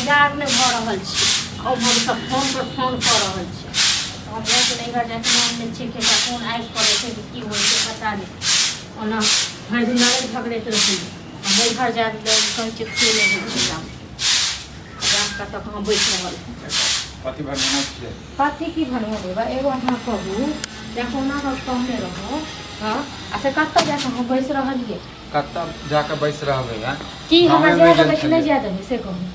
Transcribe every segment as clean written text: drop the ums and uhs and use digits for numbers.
बाजार में भ रहल छी और हम सब फोन पर फोन कर रहल छी हम बोल नहीं घर जाके नाम में छी के फोन आइ पड़े छै कि होय छै पता नहीं ओना भर दिन लड़ाई झगड़े तो रही हम घर जा के संचित खोले छै काम रास्ता तक हम बैठ रहल कथी भरना छै कथी की भरना देबा एगो अहाँ कहू या कोना का कहने रहो हां आ से कत्ता जाके हम बैठ रहलिए कत्ता जाके बैठ रहबे है की हमरा ज्यादा बैठ नहीं ज्यादा से कहू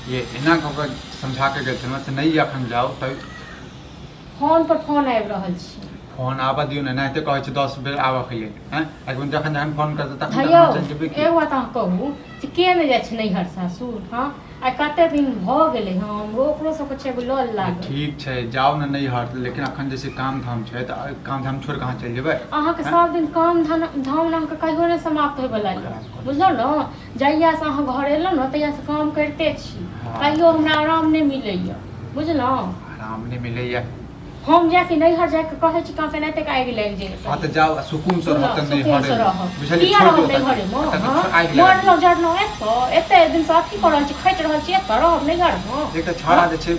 ये इना को समझा के गए थे से नहीं अखन जाओ त फोन पर फोन आबि रहल छी फोन आबा दियो ना नाते कहै छै 10 बेर आबा के लिए हैं अखन जखन फोन करते तखन हेयौ चल जेबे की एगो बात अहाँ कहू जे के ने जाइ छै नैहर सासुर हां आ कते दिन भ गेलै हम ओकरो सब कुछ एगो लल लाग ठीक छै जाओ ना नहीं हट लेकिन अखन जैसे काम धाम छै त काम धाम छोड़ कहां चल जेबे अहाँ के सब दिन काम धाम ना के कहियो ने समाप्त होय वाला है बुझलो न जहिया से अहाँ घर एलो न तहिया से काम करते छी कहियो हमरा आराम नहीं मिलैया बुझलो आराम नहीं मिलैया हम जाके नैहर जाके कहै छी कहाँ से नहीं तक आगि लागि जाए हां त जाओ सुकून से रहत नहीं हट बुझलिए छोड़ दे घरे में मरलो जरलो एते दिन से अथी कर रहल छी खैट रहल छी एत रहब नैहर में एक त छौड़ा जे छै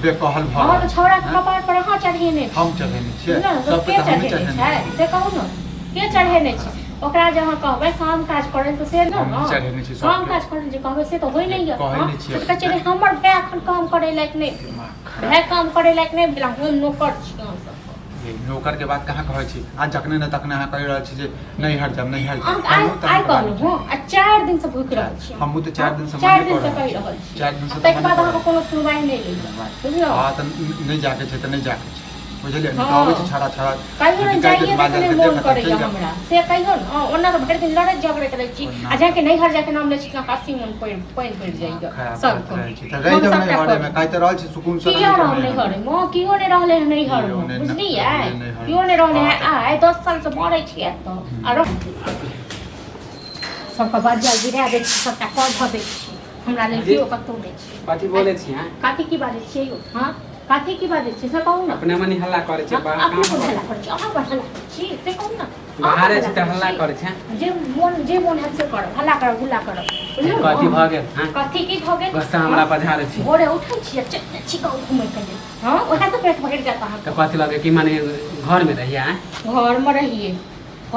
बेकहल भ हां त छौड़ा के कपार पर अहाँ चढ़ेने हम चढ़ेने छियै सब के चढ़ेने छै से कहू न के चढ़ेने छै ओकरा जे अहाँ कहबै काम काज करे तो से न काम काज करे जे कहबै से तो होय नहीं है कहै नहीं छियै त कहै हमर भाय एखन काम करे लायक नहीं भाय काम करे लायक नहीं बिना हम नौकर छी हम सब ये नौकर के बात कहां कहै छी आज जखने न तखने अहाँ कहि रहल छी जे नहीं हट जाम आई कहलु हो आ 4 दिन से भूख रहल छी हम तो 4 दिन से कहि रहल छी 4 दिन से तक बाद अहाँ कोनो सुनवाई नहीं लेबै बुझलो हां त नहीं जाके छै त नहीं जाके छै बुझलिए न कहबै छै छड़ा छड़ा कहियो न जाइए तने मोन करैया हमरा से कहियो न ओना त भरि दिन लड़ै झगड़े करै छी आ जाके नैहर जाके नाम ले छी ना कासी मन पाइन पड़ जाइया सब त रहि जब नहीं घरे में काई त रहल छी सुकून से किया रहले घरे म कियो ने रहले नैहर में बुझलिए कियो ने रहले आइ 10 साल से मरै छी त आ सबका बाजा गिरा दे छी सबटा कॉल भ दे छी हमरा लेल कियो कतौ नै छी कथी बोले छी हां कथी की बाजै छी हां कथी की बाजै छी से कहू न अपने मनी हल्ला करे छै बा काम हल्ला करे छी अहाँ पर हल्ला छी से कहू न बाहर छै त हल्ला करे छै जे मोन है से कर हल्ला कर गुल्ला कर कथी भ गेल हां कथी की भ गेल गुस्सा हमरा पधारे छी भोरे उठै छी छिका घुमै के लिए हां ओहा से पेट भर जाता है त कथी लगे कि माने घर में रहिए घर में रहिए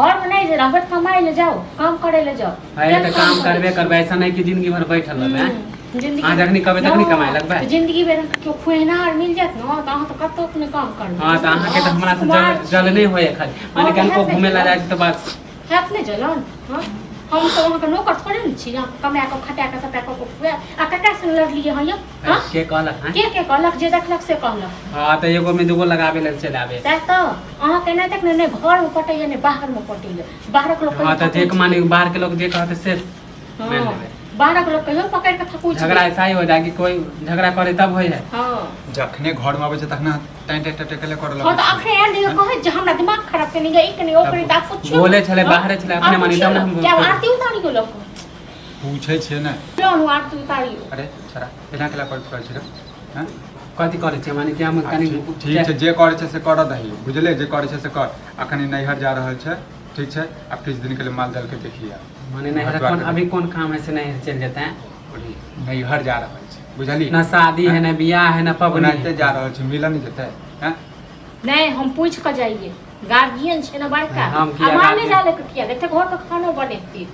घर में नहीं रहबे कमाई ले जाओ काम करे ले जाओ है त काम करबे करबे ऐसा नहीं कि जिंदगी भर बैठल रहबे जिंदगी आ जखनी कबे तखनी कमाई लगबे जिंदगी में क्यों खुएना और मिल जात न त अहाँ त कतो अपने काम करबे हां त अहाँ के त हमरा से जल नहीं होय खाली माने कल को घूमे ला जाय त बस हाथ ने जलन हां हम तो वहां के नौकर थोड़े न छी कमा के खटा के सबटा को खुए आ कका से लड़ लिए हइयो हां के कहलक हां के कहलक जे देखलक से कहलक हां त एगो में दूगो लगाबे ले चल आबे त अहाँ के नहीं तक ने घर में पटैया ने बाहर में पटैया बाहर के लोग हां त देख माने बाहर के लोग जे कहते से ले लेबे बाहर के लोग कहियो पकड़ के थकू झगड़ा ऐसा ही हो जाए कि कोई झगड़ा करे तब होय है हां जखने घर में आबै छै तखने टाइट टटकले कर लगै हां त अखने एल दियो कहै जे हमरा दिमाग खराब के नहीं एक ने ओकरे ता कुछ बोले छले बाहर छले अपने मानी तब हम क्या आरती उतारी को लोग पूछै छै ने लोन आरती उतारी अरे छरा एना केला पर कहै छै हां कथी करे छै माने कि हम कनी ठीक छै जे करे छै से कर दही बुझले जे करे छै से कर अखन नैहर जा रहल छै ठीक छै अब किछ दिन के लिए माल दल के देखिए माने नैहर कौन अभी कौन काम है से नैहर चल जाते हैं नैहर जा रहल छै बुझली ना शादी है ना बियाह है ना पबनी बनाते जा रहल छै मिलन नहीं जेतै हैं नहीं हम पूछ के जाइए गार्जियन छै ना बड़का हमारे जाले के किया देखते घर का खाना बनेती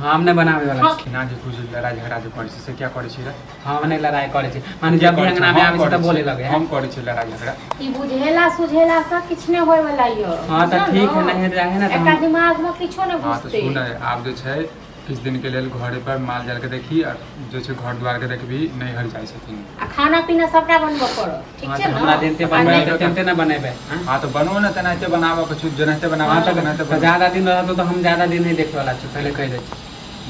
हम ने बनावे वाला छी ना जे कुछ लड़ाई झगड़ा जे करे छै से क्या करे छी रे हम ने लड़ाई करे छी माने जब अंगना में आवे छै त बोले लगे हम करे छी लड़ाई झगड़ा ई बुझेला सुझेला सब किछ ने होय वाला यो हां त ठीक है नैहर जाए ना त एकटा दिमाग में किछो ने हां तो घुसते सुन आब जे छै किछ दिन के लेल घरे पर माल जाल के देखी और जो छै घर द्वार के देखबी नैहर जाय छथिन आ खाना पीना सबटा बनबो करो ठीक छै ना हमरा देनते बनबे तेनते ना बनेबे हां तो बनो ना तनाते बनाबो कुछ जनते बनाबो त ज्यादा दिन रहतो तो हम ज्यादा दिन नहीं देखे वाला छी पहले कह दे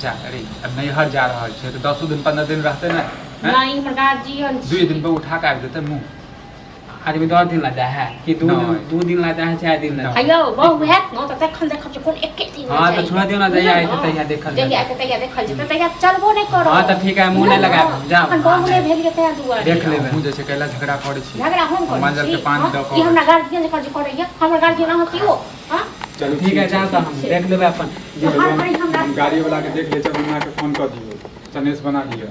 जा अरे अब नैहर जा रहल छै तो 10 दिन 15 दिन रहते ना नहीं हमर गार्जियन 2 दिन पे उठा के आबि देते मुंह आदमी 10 दिन ला जाए है कि 2 दिन ला जाए 4 दिन ला हेयो बहु हैत न त तखन देख छ कोन एके दिन हां त छोड़ दियो ना जइया आइ त तइया देखल जइया देखल जेते तइया चलबो नहीं करो हां त ठीक है मुंह नहीं लगा जा अपन बहु ने भेल के तइया दुआ देख लेबे मुंह जैसे कैला झगड़ा करे छी झगड़ा हम कर माल जाल के पानी द ई हमरा गार्जियन जे करे या हमर गार्जियन अहाँ कियो हां चलो ठीक है जाओ तो हम देख लेबे अपन गाड़ी वाला के देख ले चल उना के फोन कर दियो सनेश बना दियो